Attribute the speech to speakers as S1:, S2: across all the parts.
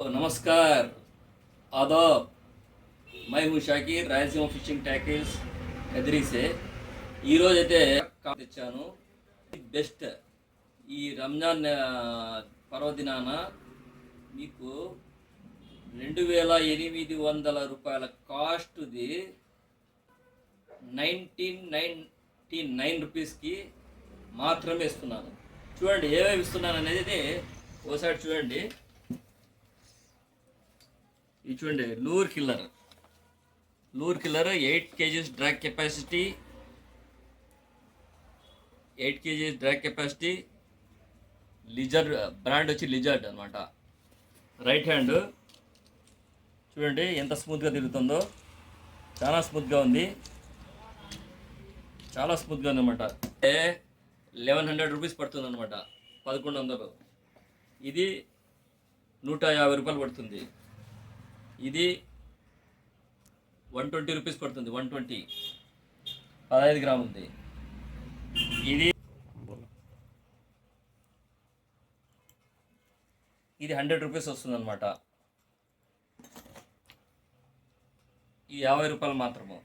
S1: नमस्कार, आदाब। मैं हूँ शाकिर, रायलसीमा फिशिंग टैकिल्स कदरी से। ఈరోజైతే తెచ్చాను బెస్ట్ ఈ రంజాన్ పర్వదినాన మీకు 2800 కాస్ట్ది 1999 రూపీస్కి మాత్రమే ఇస్తున్నాను. చూడండి ఏమేమి ఇస్తున్నాను అనేది ఓసారి చూడండి. ఇది చూడండి, lure killer 8 kgs drag capacity, 8 kgs drag capacity. Lizard brand వచ్చి లిజర్డ్ అనమాట. రైట్ హ్యాండ్ చూడండి ఎంత స్మూత్గా తిరుగుతుందో, చాలా స్మూత్గా ఉంది, చాలా స్మూత్గా ఉంది అనమాట. 1100 రూపీస్ పడుతుంది అనమాట, 1100. ఇది 150 రూపాయలు పడుతుంది. ఇది 120 రూపీస్ పడుతుంది, 120, 15 గ్రాములు ఉంది. ఇది 100 రూపీస్ వస్తుంది అనమాట. ఇది 50 రూపాయలు మాత్రము.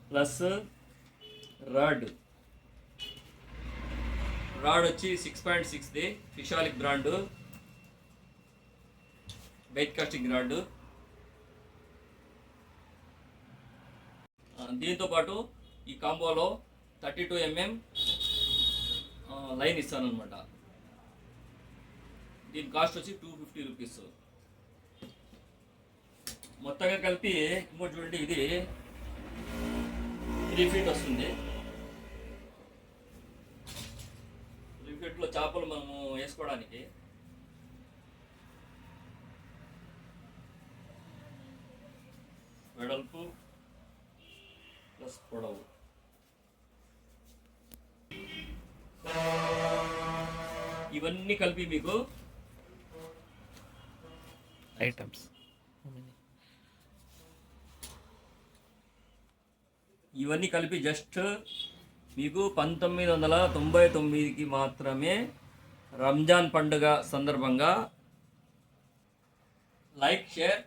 S1: ప్లస్ రాడ్ వచ్చి 6.6ది ఫిషాలిక్ బ్రాండు బైట్ కాస్టింగ్ రాడ్. దీంతో పాటు ఈ కాంబోలో 32 mm లైన్ ఇస్తాను అనమాట. దీని కాస్ట్ వచ్చి 250 రూపీస్. మొత్తంగా కలిపి ఇంకోటి చూడండి, ఇది 3 feet వస్తుంది. 3 feetలో చేపలు మనము వేసుకోవడానికి. వెడల్పు ప్లస్ పొడవు. ఇవన్నీ కలిపి మీకు
S2: ఐటమ్స్
S1: ఇవన్నీ కలిపి జస్ట్ మీకు 1999కి మాత్రమే. రంజాన్ పండుగ సందర్భంగా like, share,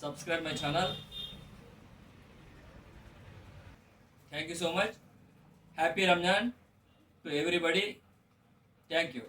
S1: subscribe my channel. Thank you so much. Happy Ramzan to everybody. Thank you.